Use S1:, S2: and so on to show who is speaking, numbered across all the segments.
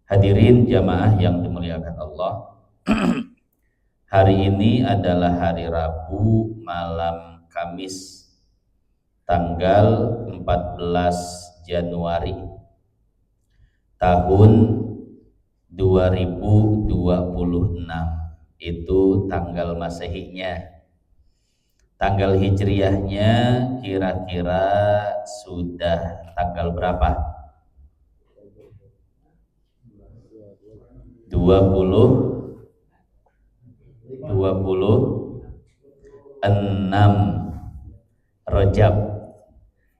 S1: Hadirin jamaah yang dimuliakan Allah, hari ini adalah hari Rabu malam Kamis tanggal 14 Januari tahun 2026. Itu tanggal Masehinya. Tanggal Hijriahnya kira-kira sudah tanggal berapa? 26 Rajab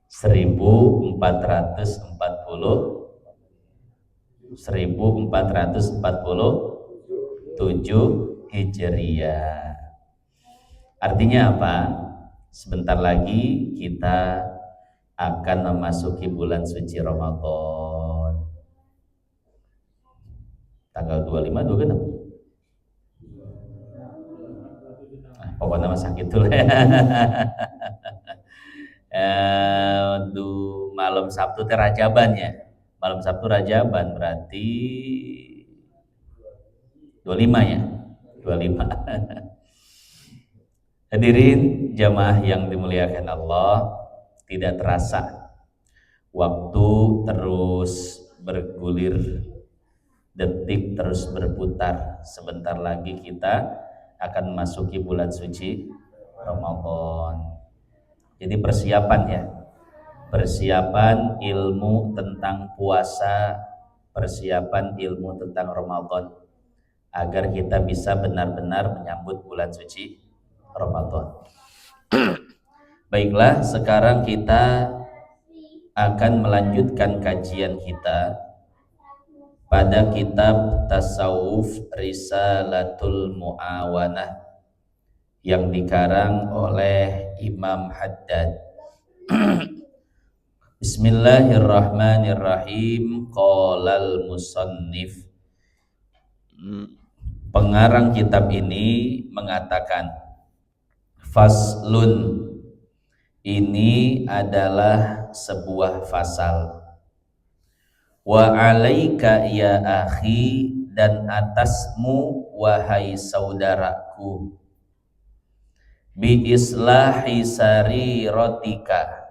S1: 1447 Hijriah. Artinya apa? Sebentar lagi kita akan memasuki bulan suci Ramadan. Tanggal 25, 26. Pokoknya mah sakit tuh. Malam Sabtu teh Rajaban ya. Malam Sabtu Rajaban berarti 25 ya. 25. Hadirin jamaah yang dimuliakan Allah, tidak terasa waktu terus bergulir, detik terus berputar. Sebentar lagi kita akan memasuki bulan suci Ramadan. Jadi persiapan ya, persiapan ilmu tentang puasa, persiapan ilmu tentang Ramadan, agar kita bisa benar-benar menyambut bulan suci Ramadan. Baiklah, sekarang kita akan melanjutkan kajian kita pada kitab Tasawuf Risalatul Mu'awanah yang dikarang oleh Imam Haddad. Bismillahirrahmanirrahim. Qalal musannif. Pengarang kitab ini mengatakan, faslun, ini adalah sebuah fasal. Wa alaika ya akhi, dan atasmu wahai saudaraku, bi islahi sariratika,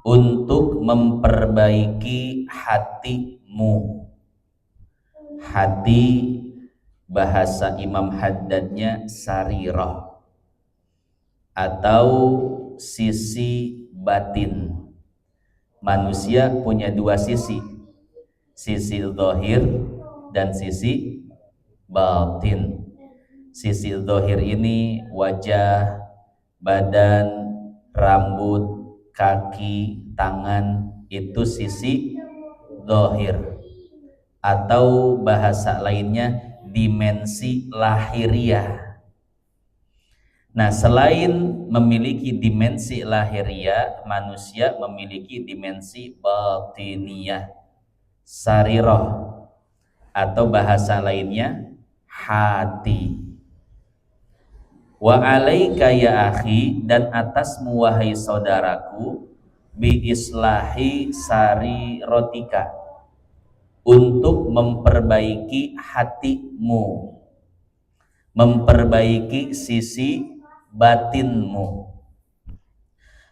S1: untuk memperbaiki hatimu. Hati bahasa Imam Haddadnya sarirah atau sisi batin. Manusia punya dua sisi, sisi zahir dan sisi batin. Sisi zahir ini wajah, badan, rambut, kaki, tangan, itu sisi zahir, atau bahasa lainnya dimensi lahiriah. Nah, selain memiliki dimensi lahiriah, manusia memiliki dimensi batiniyah, sarirah, atau bahasa lainnya hati. Wa alaika ya akhi, dan atasmu wahai saudaraku, bi islahi sariratika, untuk memperbaiki hatimu, memperbaiki sisi batinmu,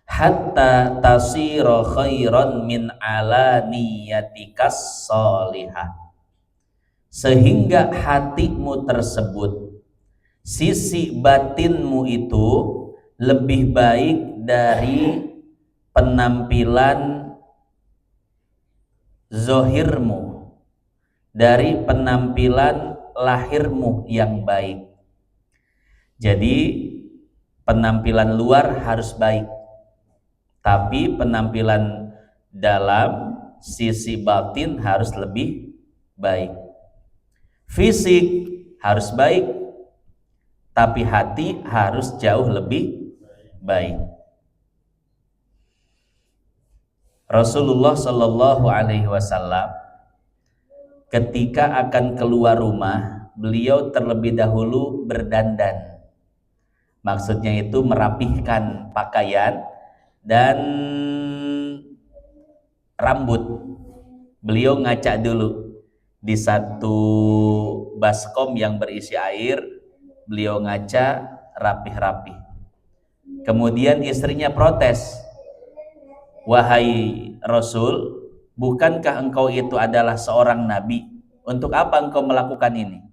S1: hatta tasira khairan min alaniyatikas sholihah, sehingga hatimu tersebut, sisi batinmu itu lebih baik dari penampilan zohirmu, dari penampilan lahirmu yang baik. Jadi penampilan luar harus baik, tapi penampilan dalam sisi batin harus lebih baik. Fisik harus baik, tapi hati harus jauh lebih baik. Rasulullah Shallallahu Alaihi Wasallam ketika akan keluar rumah, beliau terlebih dahulu berdandan. Maksudnya itu merapihkan pakaian dan rambut. Beliau ngaca dulu. di satu baskom yang berisi air, beliau ngaca rapih-rapih. Kemudian istrinya protes, "Wahai Rasul, bukankah engkau itu adalah seorang nabi? Untuk apa engkau melakukan ini?"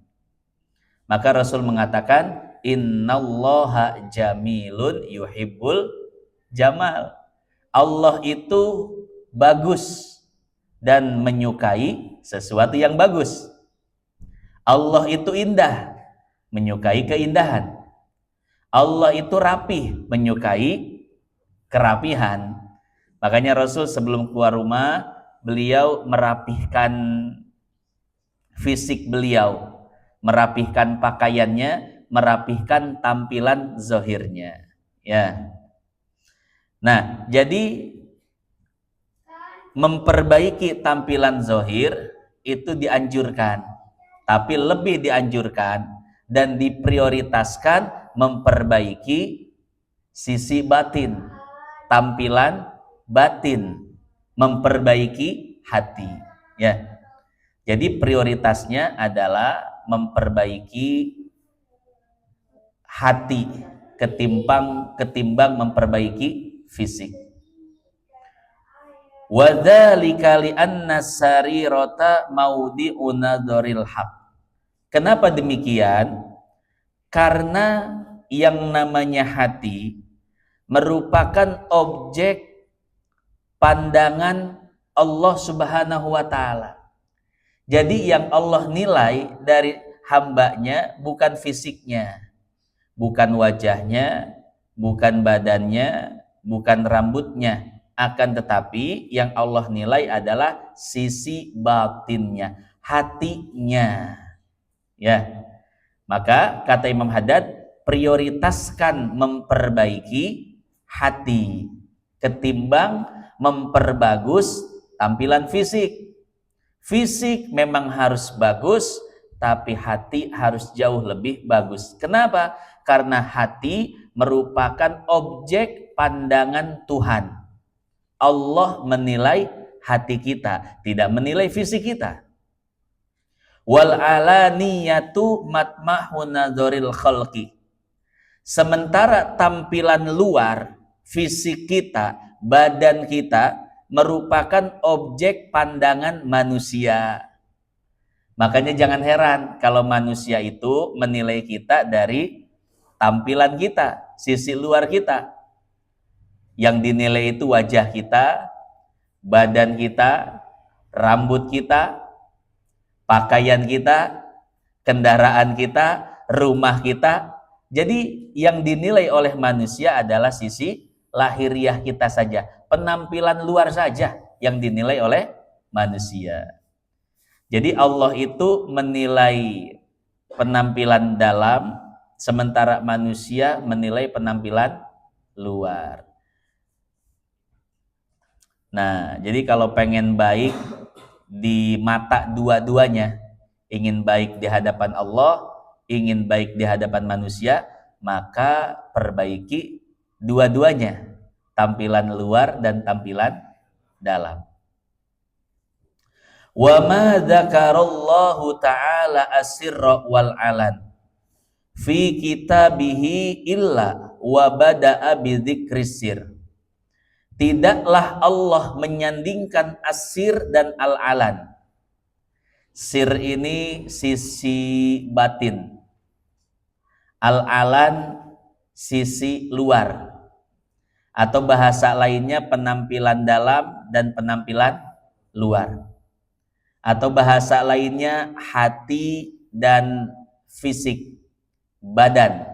S1: Maka Rasul mengatakan, "Innallaha jamilun yuhibbul jamal." Allah itu bagus dan menyukai sesuatu yang bagus. Allah itu indah, menyukai keindahan. Allah itu rapih, menyukai kerapihan. Makanya Rasul sebelum keluar rumah, beliau merapihkan fisik beliau, merapihkan pakaiannya, merapihkan tampilan zahirnya. Ya. Nah, jadi memperbaiki tampilan zahir itu dianjurkan, tapi lebih dianjurkan dan diprioritaskan memperbaiki sisi batin, tampilan batin, memperbaiki hati. Ya. Jadi prioritasnya adalah memperbaiki hati ketimbang memperbaiki fisik. Wa dzalika li anna sarirata maudi'u nadharil haq. Kenapa demikian? Karena yang namanya hati merupakan objek pandangan Allah Subhanahu wa taala. Jadi yang Allah nilai dari hambanya bukan fisiknya, bukan wajahnya, bukan badannya, bukan rambutnya, akan tetapi yang Allah nilai adalah sisi batinnya, hatinya. Ya. Maka kata Imam Haddad, prioritaskan memperbaiki hati ketimbang memperbagus tampilan fisik. Fisik memang harus bagus, tapi hati harus jauh lebih bagus. Kenapa? Karena hati merupakan objek pandangan Tuhan. Allah menilai hati kita, tidak menilai fisik kita. Wal alaniyatu matmahu nadharil khalqi. Sementara tampilan luar, fisik kita, badan kita merupakan objek pandangan manusia. Makanya jangan heran kalau manusia itu menilai kita dari tampilan kita, sisi luar kita. Yang dinilai itu wajah kita, badan kita, rambut kita, pakaian kita, kendaraan kita, rumah kita. Jadi yang dinilai oleh manusia adalah sisi lahiriah kita saja, penampilan luar saja yang dinilai oleh manusia. Jadi Allah itu menilai penampilan dalam, sementara manusia menilai penampilan luar. Nah, jadi kalau pengen baik di mata dua-duanya, ingin baik di hadapan Allah, ingin baik di hadapan manusia, maka perbaiki dua-duanya, tampilan luar dan tampilan dalam. Wa ma dzakarallahu ta'ala asirra wal alan fi kitabihi illa wa bada'a bi dzikris sir. Tidaklah Allah menyandingkan asir dan al-alan. Sir ini sisi batin, al-alan sisi luar, atau bahasa lainnya penampilan dalam dan penampilan luar, atau bahasa lainnya hati dan fisik, badan.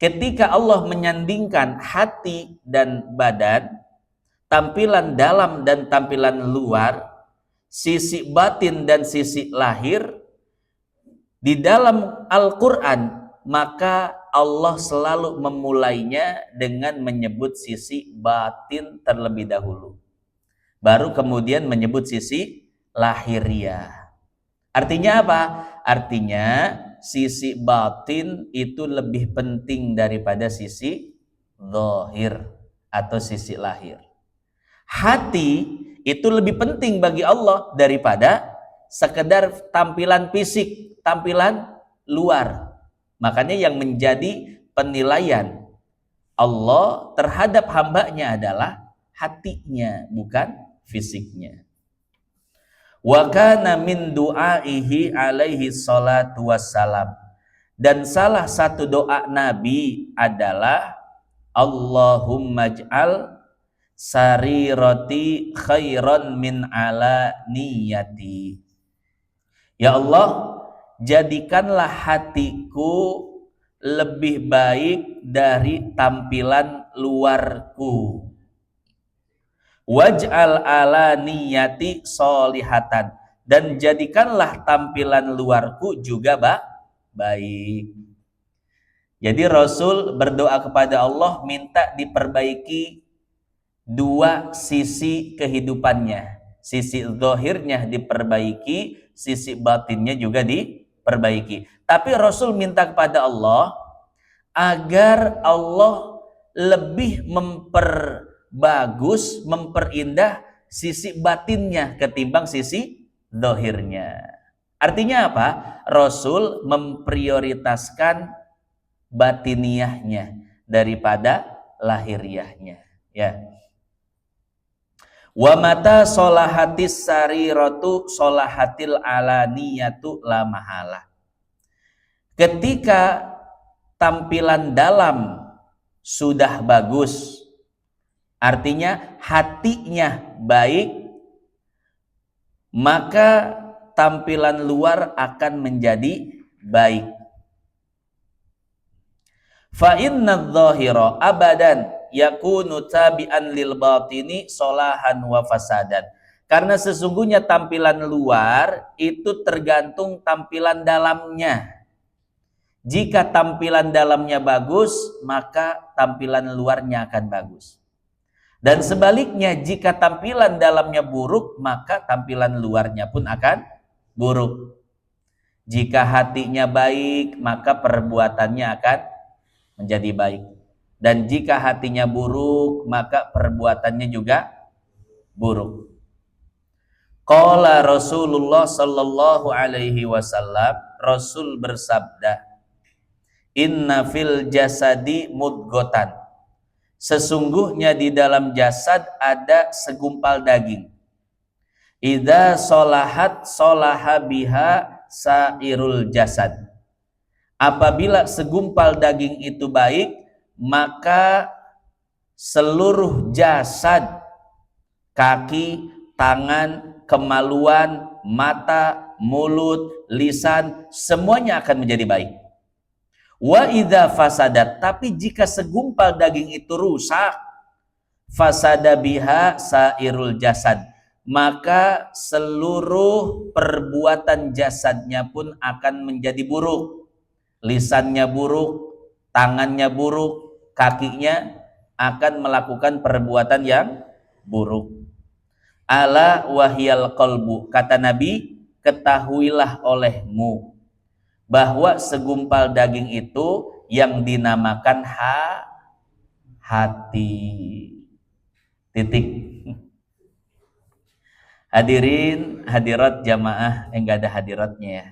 S1: Ketika Allah menyandingkan hati dan badan, tampilan dalam dan tampilan luar, sisi batin dan sisi lahir, di dalam Al-Quran, maka Allah selalu memulainya dengan menyebut sisi batin terlebih dahulu, baru kemudian menyebut sisi lahiriah. Artinya apa? Artinya sisi batin itu lebih penting daripada sisi zahir atau sisi lahir. Hati itu lebih penting bagi Allah daripada sekedar tampilan fisik, tampilan luar. Makanya yang menjadi penilaian Allah terhadap hambanya adalah hatinya, bukan fisiknya. Wa kana min du'aihi alaihi salatu wassalam. Dan salah satu doa Nabi adalah Allahumma ij'al sarirati khairan min ala niyati. Ya Allah, jadikanlah hatiku lebih baik dari tampilan luarku. Waj'al ala niyati solihatan. Dan jadikanlah tampilan luarku juga baik. Jadi Rasul berdoa kepada Allah minta diperbaiki dua sisi kehidupannya. Sisi zahirnya diperbaiki, sisi batinnya juga diperbaiki. Tapi Rasul minta kepada Allah agar Allah lebih memperbagus, memperindah sisi batinnya ketimbang sisi zahirnya. Artinya apa? Rasul memprioritaskan batiniyahnya daripada lahiriahnya. Ya. Wa mata solahatis sariratu solahatil alaniyatu la mahala. Ketika tampilan dalam sudah bagus, artinya hatinya baik, maka tampilan luar akan menjadi baik. Fa inna adh-dhahira abadan yakunu tabi'an lil batini solahan wa fasadan. Karena sesungguhnya tampilan luar itu tergantung tampilan dalamnya. Jika tampilan dalamnya bagus, maka tampilan luarnya akan bagus. Dan sebaliknya, jika tampilan dalamnya buruk, maka tampilan luarnya pun akan buruk. Jika hatinya baik, maka perbuatannya akan menjadi baik. Dan jika hatinya buruk, maka perbuatannya juga buruk. Qala Rasulullah sallallahu alaihi wasallam, Rasul bersabda, inna fil jasadi mudghatan. Sesungguhnya di dalam jasad ada segumpal daging. Idza solahat solaha biha sairul jasad. Apabila segumpal daging itu baik, maka seluruh jasad, kaki, tangan, kemaluan, mata, mulut, lisan, semuanya akan menjadi baik. Wa idza fasadat, tapi jika segumpal daging itu rusak, fasada biha sairul jasad, maka seluruh perbuatan jasadnya pun akan menjadi buruk. Lisannya buruk, tangannya buruk, kakinya akan melakukan perbuatan yang buruk. Ala wahyal qalbu, kata Nabi, ketahuilah olehmu bahwa segumpal daging itu yang dinamakan hati. Titik. Hadirin, hadirat jamaah, enggak ada hadiratnya ya.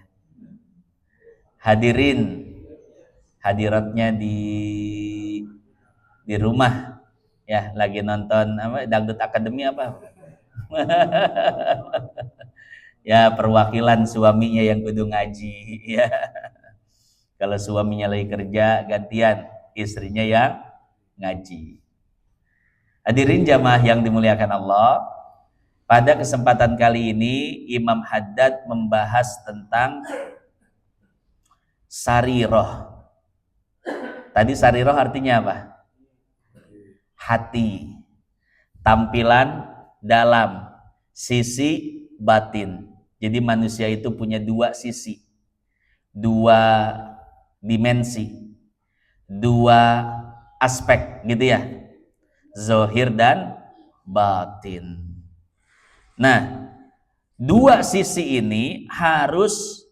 S1: Hadirin, hadiratnya di rumah ya, lagi nonton apa Dangdut Akademi apa ya, perwakilan suaminya yang kudu ngaji ya. Kalau suaminya lagi kerja, gantian istrinya yang ngaji. Hadirin jamaah yang dimuliakan Allah, pada kesempatan kali ini Imam Haddad membahas tentang sariroh. Tadi sariroh artinya apa? Hati, tampilan dalam, sisi batin. Jadi manusia itu punya dua sisi, dua dimensi, dua aspek gitu ya, zahir dan batin. Nah, dua sisi ini harus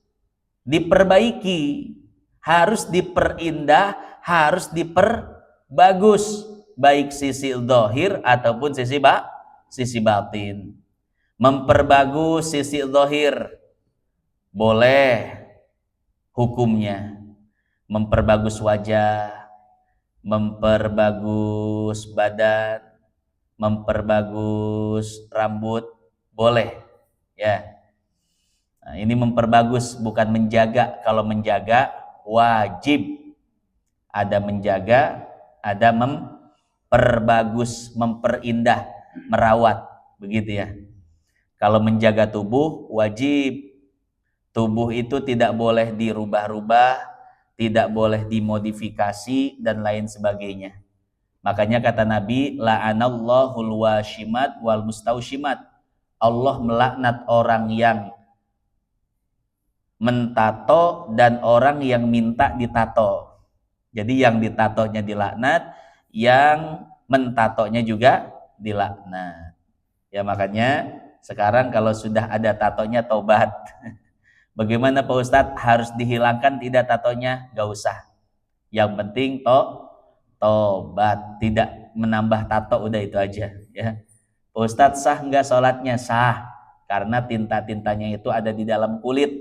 S1: diperbaiki, harus diperindah, harus diperbagus, baik sisi zahir ataupun sisi batin. Memperbagus sisi zahir, boleh hukumnya. Memperbagus wajah, memperbagus badan, memperbagus rambut, boleh. Ya. Nah, ini memperbagus bukan menjaga. Kalau menjaga wajib. Ada menjaga, ada memperbagus, memperindah, merawat, begitu ya. Kalau menjaga tubuh wajib. Tubuh itu tidak boleh dirubah-rubah, tidak boleh dimodifikasi dan lain sebagainya. Makanya kata Nabi, la'anallahul washimat wal mustaushimat. Allah melaknat orang yang mentato dan orang yang minta ditato. Jadi yang ditatonya dilaknat, yang mentatonya juga dilaknat. Ya makanya sekarang kalau sudah ada tatonya taubat. Bagaimana Pak Ustadz? Harus dihilangkan tidak tatonya? Gak usah. Yang penting tobat, tidak menambah tato, udah itu aja ya. Pak Ustadz, sah nggak sholatnya? Sah, karena tinta-tintanya itu ada di dalam kulit,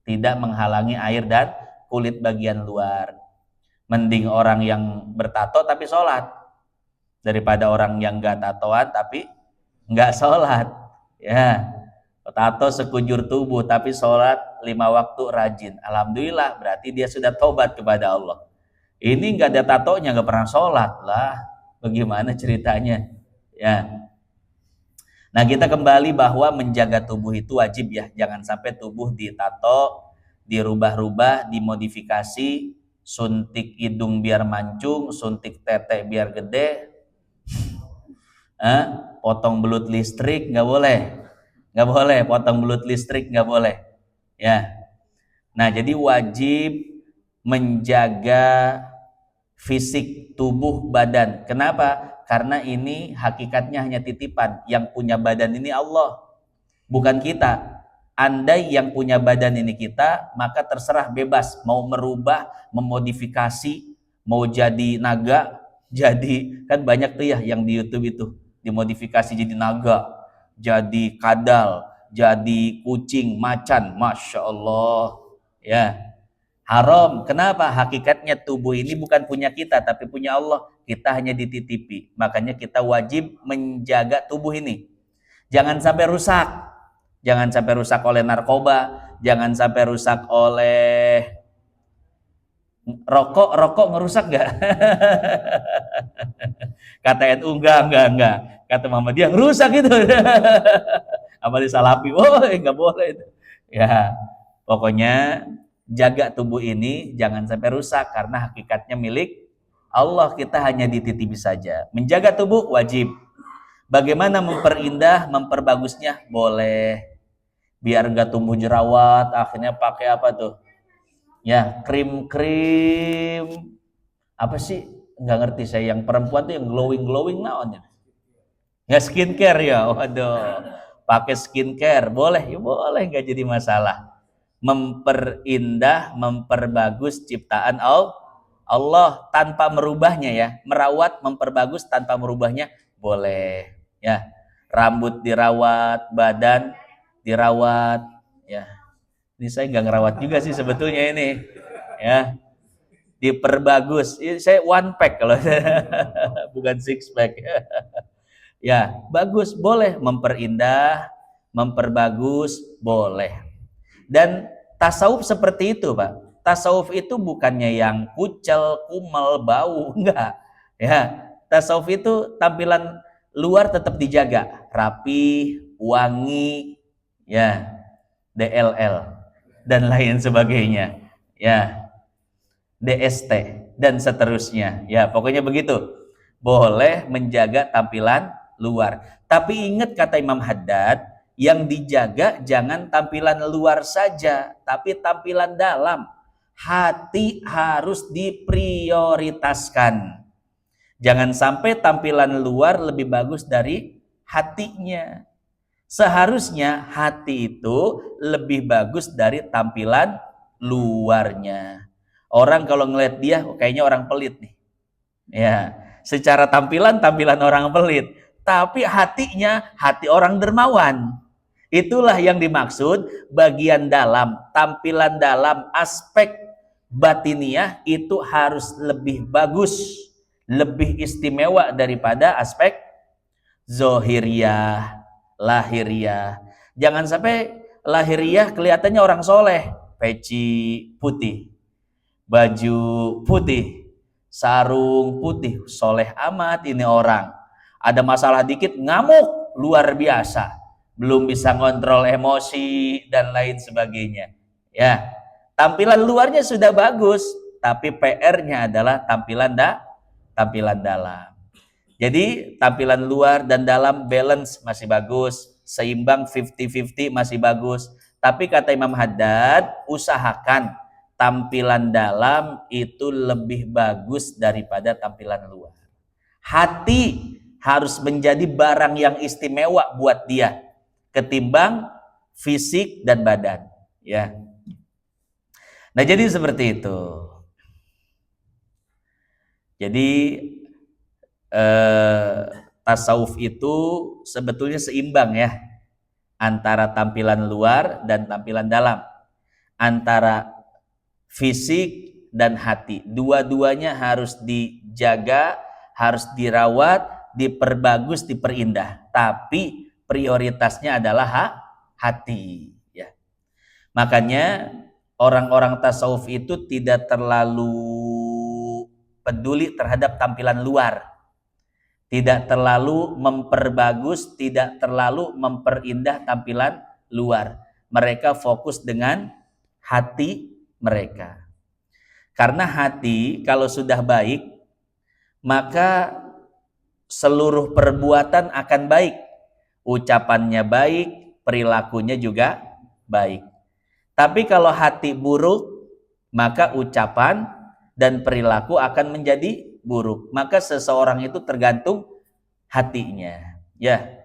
S1: tidak menghalangi air dan kulit bagian luar. Mending orang yang bertato tapi sholat daripada orang yang nggak tatoan tapi nggak sholat ya. Tato sekujur tubuh tapi sholat 5 waktu rajin, alhamdulillah, berarti dia sudah tobat kepada Allah. Ini nggak ada tatonya, nggak pernah sholat lah, bagaimana ceritanya ya. Nah kita kembali bahwa menjaga tubuh itu wajib ya, jangan sampai tubuh ditato, dirubah-rubah, dimodifikasi, suntik hidung biar mancung, suntik tete biar gede, potong belut listrik nggak boleh. Nggak boleh, potong belut listrik nggak boleh ya. Nah jadi wajib menjaga fisik tubuh badan. Kenapa? Karena ini hakikatnya hanya titipan. Yang punya badan ini Allah, bukan kita. Andai yang punya badan ini kita, maka terserah, bebas mau merubah, memodifikasi, mau jadi naga, jadi kan banyak tuh ya yang di YouTube itu dimodifikasi jadi naga, jadi kadal, jadi kucing, macan, masya Allah ya. Haram. Kenapa? Hakikatnya tubuh ini bukan punya kita tapi punya Allah, kita hanya dititipi. Makanya kita wajib menjaga tubuh ini, jangan sampai rusak. Jangan sampai rusak oleh narkoba, jangan sampai rusak oleh rokok ngerusak nggak? Kata NU enggak. Kata Muhammadiyah rusak itu. Apa disalapi? Oh, enggak boleh itu. Ya, pokoknya jaga tubuh ini jangan sampai rusak karena hakikatnya milik Allah, kita hanya dititipi saja. Menjaga tubuh wajib. Bagaimana memperindah, memperbagusnya? Boleh. Biar enggak tumbuh jerawat, akhirnya pakai apa tuh? Ya, krim-krim apa sih? Nggak ngerti saya, yang perempuan tuh yang glowing naonnya. Ya skincare ya, waduh. Pakai skincare boleh, ya boleh, nggak jadi masalah. Memperindah, memperbagus ciptaan Allah tanpa merubahnya ya. Merawat, memperbagus tanpa merubahnya boleh ya. Rambut dirawat, badan dirawat ya. Ini saya nggak ngerawat juga sih sebetulnya ini ya. Diperbagus. Saya one pack kalau bukan six pack. Ya, bagus, boleh. Memperindah, memperbagus, boleh. Dan tasawuf seperti itu, Pak. Tasawuf itu bukannya yang kucel, kumel, bau, enggak. Ya, tasawuf itu tampilan luar tetap dijaga, rapi, wangi, ya, DLL dan lain sebagainya. Ya. DST dan seterusnya. Ya, pokoknya begitu. Boleh menjaga tampilan luar. Tapi ingat kata Imam Haddad, yang dijaga jangan tampilan luar saja, tapi tampilan dalam. Hati harus diprioritaskan. Jangan sampai tampilan luar lebih bagus dari hatinya. Seharusnya hati itu lebih bagus dari tampilan luarnya. Orang kalau ngeliat dia, kayaknya orang pelit nih. Ya, secara tampilan orang pelit, tapi hatinya hati orang dermawan. Itulah yang dimaksud bagian dalam, tampilan dalam aspek batiniah itu harus lebih bagus, lebih istimewa daripada aspek zohiriyah, lahiriah. Jangan sampai lahiriah kelihatannya orang soleh, peci putih, baju putih, sarung putih, soleh amat ini orang. Ada masalah dikit ngamuk luar biasa, belum bisa ngontrol emosi dan lain sebagainya. Ya, tampilan luarnya sudah bagus, tapi PR-nya adalah tampilan dalam. Jadi tampilan luar dan dalam balance masih bagus, seimbang 50-50 masih bagus. Tapi kata Imam Haddad, usahakan tampilan dalam itu lebih bagus daripada tampilan luar. Hati harus menjadi barang yang istimewa buat dia ketimbang fisik dan badan, ya. Nah, jadi seperti itu. Jadi tasawuf itu sebetulnya seimbang ya, antara tampilan luar dan tampilan dalam, antara fisik dan hati. Dua-duanya harus dijaga, harus dirawat, diperbagus, diperindah. Tapi prioritasnya adalah hati. Ya. Makanya orang-orang tasawuf itu tidak terlalu peduli terhadap tampilan luar, tidak terlalu memperbagus, tidak terlalu memperindah tampilan luar. Mereka fokus dengan hati mereka. Karena hati kalau sudah baik, maka seluruh perbuatan akan baik. Ucapannya baik, perilakunya juga baik. Tapi kalau hati buruk, maka ucapan dan perilaku akan menjadi buruk. Maka seseorang itu tergantung hatinya, ya.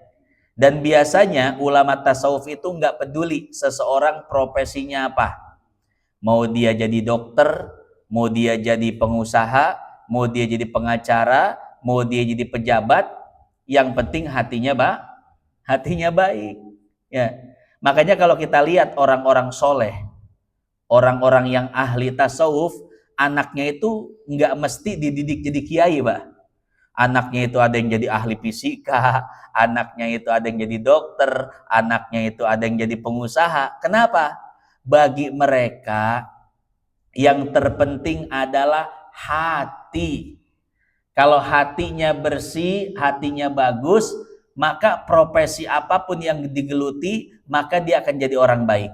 S1: Dan biasanya ulama tasawuf itu nggak peduli seseorang profesinya apa. Mau dia jadi dokter, mau dia jadi pengusaha, mau dia jadi pengacara, mau dia jadi pejabat, yang penting hatinya baik, ya. Makanya kalau kita lihat orang-orang soleh, orang-orang yang ahli tasawuf, anaknya itu nggak mesti dididik jadi kiai, Pak. Anaknya itu ada yang jadi ahli fisika, anaknya itu ada yang jadi dokter, anaknya itu ada yang jadi pengusaha. Kenapa? Bagi mereka yang terpenting adalah hati. Kalau hatinya bersih, hatinya bagus, maka profesi apapun yang digeluti, maka dia akan jadi orang baik.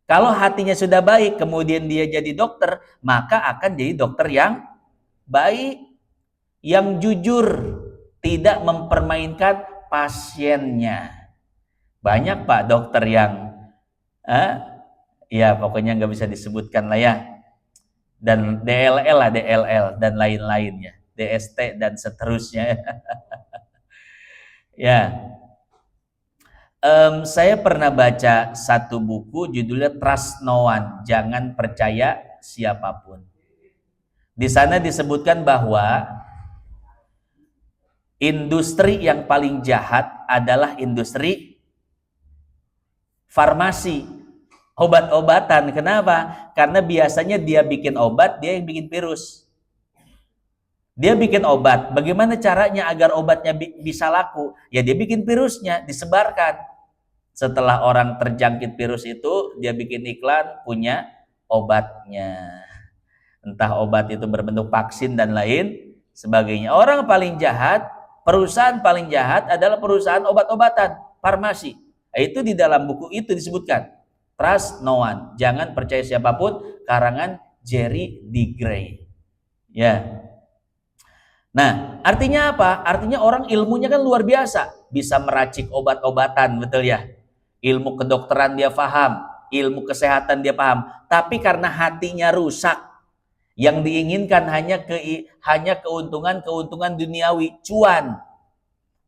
S1: Kalau hatinya sudah baik, kemudian dia jadi dokter, maka akan jadi dokter yang baik, yang jujur, tidak mempermainkan pasiennya. Banyak Pak dokter yang ya pokoknya nggak bisa disebutkan lah ya, dan DLL lah, DLL dan lain-lainnya, DST dan seterusnya. Ya, saya pernah baca satu buku judulnya Trust No One, jangan percaya siapapun. Di sana disebutkan bahwa industri yang paling jahat adalah industri farmasi, obat-obatan. Kenapa? Karena biasanya dia bikin obat, dia yang bikin virus. Dia bikin obat, bagaimana caranya agar obatnya bisa laku? Ya dia bikin virusnya, disebarkan. Setelah orang terjangkit virus itu, dia bikin iklan, punya obatnya. Entah obat itu berbentuk vaksin dan lain sebagainya. Orang paling jahat, perusahaan paling jahat adalah perusahaan obat-obatan, farmasi. Itu di dalam buku itu disebutkan. Trust no one, jangan percaya siapapun, karangan Jerry D. Gray. Ya. Nah, artinya apa? Artinya orang ilmunya kan luar biasa, bisa meracik obat-obatan, betul ya? Ilmu kedokteran dia paham, ilmu kesehatan dia paham, tapi karena hatinya rusak, yang diinginkan hanya keuntungan duniawi, cuan.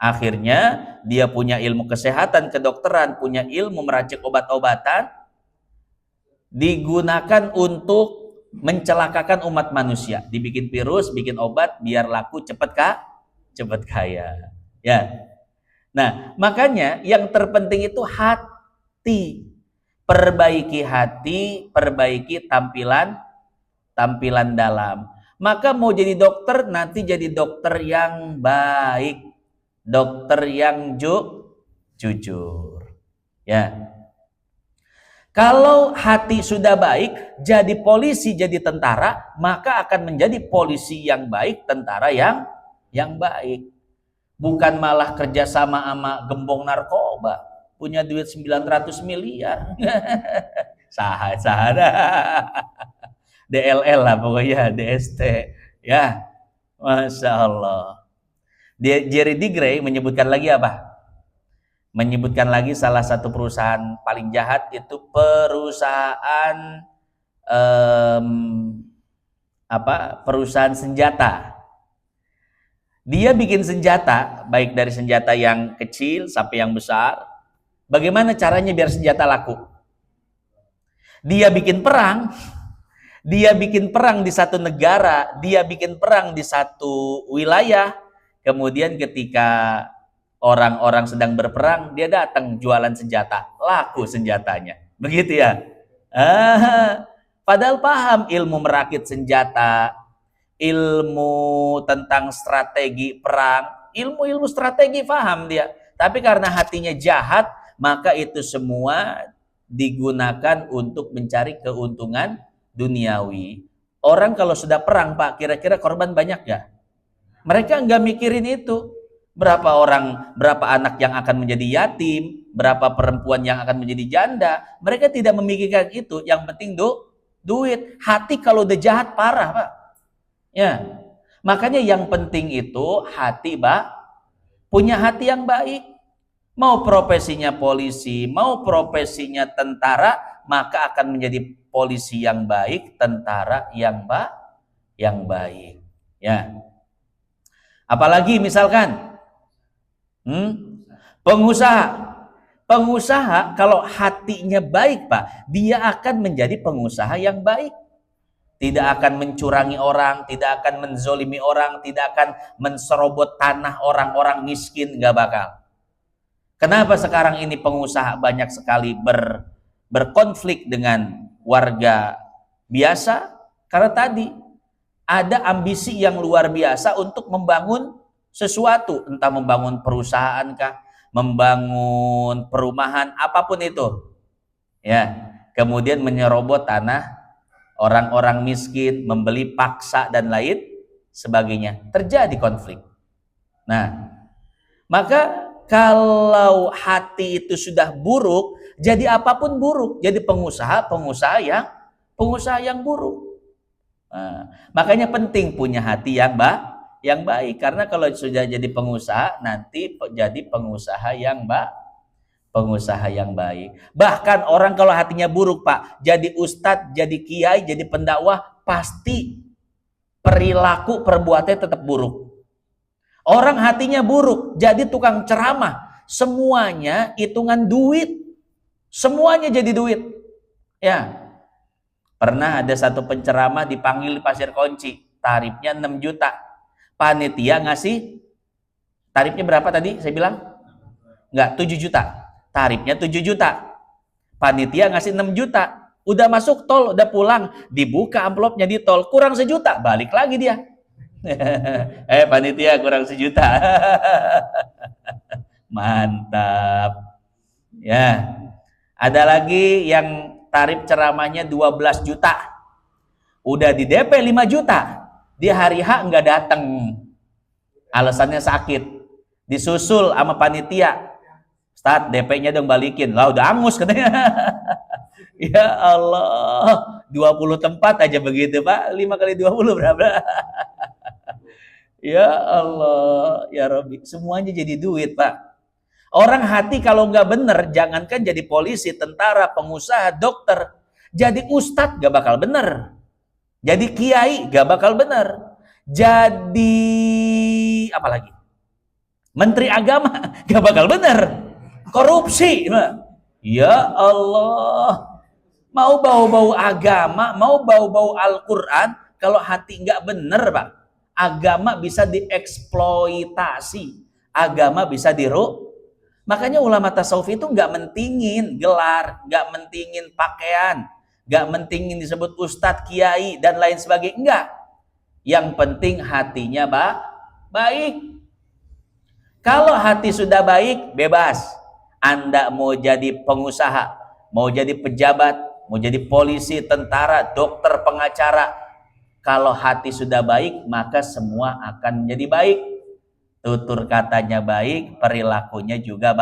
S1: Akhirnya dia punya ilmu kesehatan, kedokteran, punya ilmu meracik obat-obatan, digunakan untuk mencelakakan umat manusia. Dibikin virus, bikin obat biar laku, cepet kaya. Ya. Nah, makanya yang terpenting itu hati. Perbaiki hati, perbaiki tampilan dalam. Maka mau jadi dokter, nanti jadi dokter yang baik, dokter yang jujur. Ya. Kalau hati sudah baik, jadi polisi, jadi tentara, maka akan menjadi polisi yang baik, tentara yang baik. Bukan malah kerjasama sama gembong narkoba, punya duit 900 miliar. Sah. DLL lah pokoknya, DST. Ya, Masya Allah. Jerry Digray menyebutkan lagi apa? Menyebutkan lagi salah satu perusahaan paling jahat itu perusahaan perusahaan senjata. Dia bikin senjata, baik dari senjata yang kecil sampai yang besar. Bagaimana caranya biar senjata laku? Dia bikin perang di satu negara, dia bikin perang di satu wilayah. Kemudian ketika orang-orang sedang berperang, dia datang jualan senjata, laku senjatanya. Begitu ya. Padahal paham ilmu merakit senjata, ilmu tentang strategi perang, ilmu-ilmu strategi paham dia. Tapi karena hatinya jahat, maka itu semua digunakan untuk mencari keuntungan duniawi. Orang kalau sudah perang, Pak, kira-kira korban banyak gak? Mereka nggak mikirin itu. Berapa anak yang akan menjadi yatim, berapa perempuan yang akan menjadi janda. Mereka tidak memikirkan itu. Yang penting duit. Hati kalau udah jahat parah, Pak. Ya. Makanya yang penting itu hati, Pak. Punya hati yang baik. Mau profesinya polisi, mau profesinya tentara, maka akan menjadi polisi yang baik, tentara yang baik. Ya. Apalagi misalkan pengusaha kalau hatinya baik, Pak, dia akan menjadi pengusaha yang baik. Tidak akan mencurangi orang, tidak akan menzolimi orang, tidak akan menserobot tanah orang-orang miskin, nggak bakal. Kenapa sekarang ini pengusaha banyak sekali berkonflik dengan warga biasa? Karena tadi ada ambisi yang luar biasa untuk membangun sesuatu, entah membangun perusahaan kah, membangun perumahan, apapun itu. Ya, kemudian menyerobot tanah orang-orang miskin, membeli paksa dan lain sebagainya. Terjadi konflik. Nah, maka kalau hati itu sudah buruk, jadi apapun buruk, jadi pengusaha yang buruk. Nah, makanya penting punya hati yang baik, karena kalau sudah jadi pengusaha nanti jadi pengusaha yang baik. Bahkan orang kalau hatinya buruk, Pak, jadi ustadz, jadi kiai, jadi pendakwah, pasti perilaku perbuatannya tetap buruk. Orang hatinya buruk, jadi tukang ceramah, semuanya hitungan duit, semuanya jadi duit. Ya. Pernah ada satu penceramah dipanggil di Pasir Kunci, tarifnya 6 juta. Panitia ngasih, tarifnya berapa tadi saya bilang? Enggak, 7 juta. Tarifnya 7 juta. Panitia ngasih 6 juta. Udah masuk tol, udah pulang, dibuka amplopnya di tol, kurang 1 juta, balik lagi dia. Panitia kurang 1 juta. Mantap. Ya. Ada lagi yang tarif ceramahnya 12 juta. Udah di DP 5 juta. Di hari H nggak datang. Alasannya sakit. Disusul sama panitia. Ustadz, DP-nya dong balikin. Lah udah angus katanya. Ya Allah. 20 tempat aja begitu, Pak. 5 kali 20 berapa? Ya Allah. Ya Rabbi. Semuanya jadi duit, Pak. Orang hati kalau nggak bener, jangankan jadi polisi, tentara, pengusaha, dokter, jadi ustadz nggak bakal bener, jadi kiai nggak bakal bener, jadi apa lagi? Menteri agama nggak bakal bener, korupsi. Ya Allah, mau bau-bau agama, mau bau-bau Al-Quran, kalau hati nggak bener, Pak, agama bisa dieksploitasi, agama bisa Makanya ulama tasawuf itu nggak mentingin gelar, nggak mentingin pakaian, nggak mentingin disebut ustadz, kiai, dan lain sebagainya. Enggak. Yang penting hatinya baik. Kalau hati sudah baik, bebas. Anda mau jadi pengusaha, mau jadi pejabat, mau jadi polisi, tentara, dokter, pengacara. Kalau hati sudah baik, maka semua akan menjadi baik. Tutur katanya baik, perilakunya juga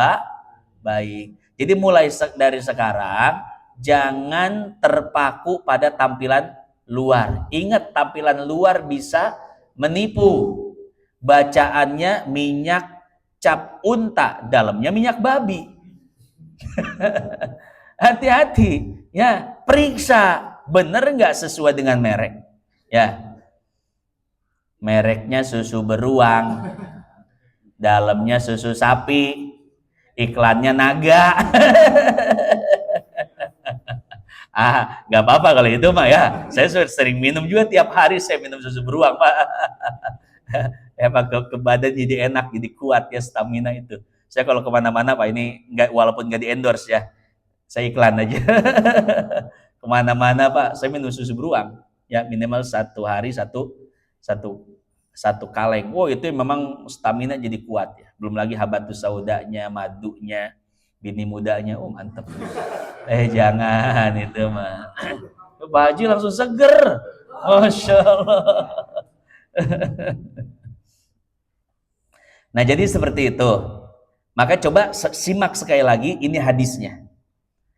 S1: baik. Jadi mulai dari sekarang, jangan terpaku pada tampilan luar. Ingat, tampilan luar bisa menipu. Bacaannya minyak cap unta, dalamnya minyak babi. Hati-hati, ya, periksa bener nggak sesuai dengan merek. Ya, mereknya susu beruang, dalamnya susu sapi, iklannya naga. Nggak apa-apa kalau itu mah ya. Saya sering minum juga, tiap hari saya minum susu beruang, Pak. Emang ke badan jadi enak, jadi kuat ya, stamina itu. Saya kalau kemana-mana, Pak, ini nggak, walaupun nggak di endorse ya, saya iklan aja. Kemana-mana, Pak, saya minum susu beruang ya, minimal 1 hari satu kaleng. Wow, itu memang stamina jadi kuat ya. Belum lagi habatus saudanya, madunya, bini mudanya, mantep. Jangan itu mah. Pak Haji langsung seger, Masya Allah. Nah, jadi seperti itu. Maka coba simak sekali lagi, ini hadisnya.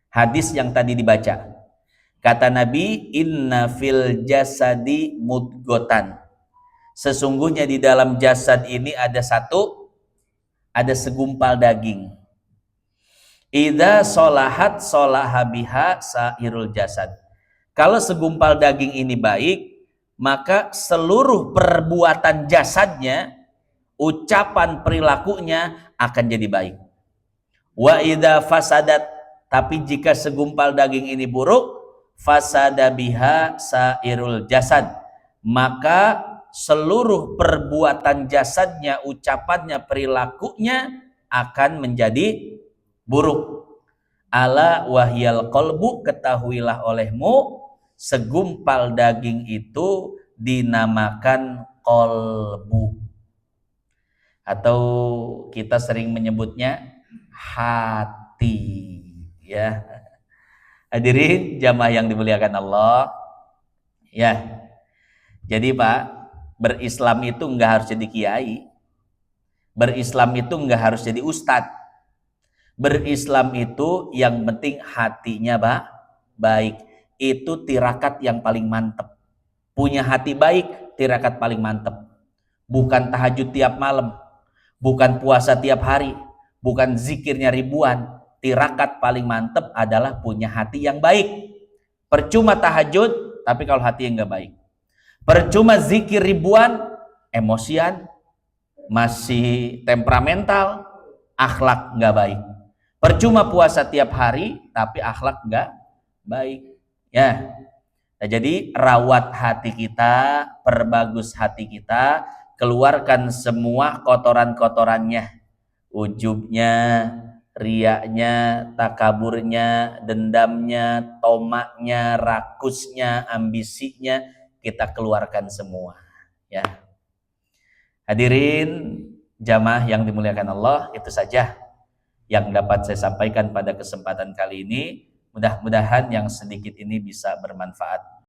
S1: Hadis yang tadi dibaca. Kata Nabi, inna fil jasadi mudgotan. Sesungguhnya di dalam jasad ini ada segumpal daging. Idza solahat solahabiha sairul jasad. Kalau segumpal daging ini baik, maka seluruh perbuatan jasadnya, ucapan perilakunya akan jadi baik. Wa idza fasadat, tapi jika segumpal daging ini buruk, fasada biha sairul jasad, maka seluruh perbuatan jasadnya, ucapannya, perilakunya akan menjadi buruk. Ala wahyal qalbu, ketahuilah olehmu, segumpal daging itu dinamakan qalbu, atau kita sering menyebutnya hati, ya. Hadirin jamaah yang dimuliakan Allah, ya. Jadi Pak, berislam itu nggak harus jadi kiai, berislam itu nggak harus jadi ustadz, berislam itu yang penting hatinya baik. Itu tirakat yang paling mantep. Punya hati baik, tirakat paling mantep. Bukan tahajud tiap malam, bukan puasa tiap hari, bukan zikirnya ribuan. Tirakat paling mantep adalah punya hati yang baik. Percuma tahajud, tapi kalau hati yang nggak baik. Percuma zikir ribuan, emosian, masih temperamental, akhlak nggak baik. Percuma puasa tiap hari, tapi akhlak nggak baik. Ya, nah, jadi rawat hati kita, perbagus hati kita, keluarkan semua kotoran-kotorannya, ujubnya, riaknya, takaburnya, dendamnya, tomaknya, rakusnya, ambisinya, kita keluarkan semua, ya. Hadirin jamaah yang dimuliakan Allah, itu saja yang dapat saya sampaikan pada kesempatan kali ini. Mudah-mudahan yang sedikit ini bisa bermanfaat.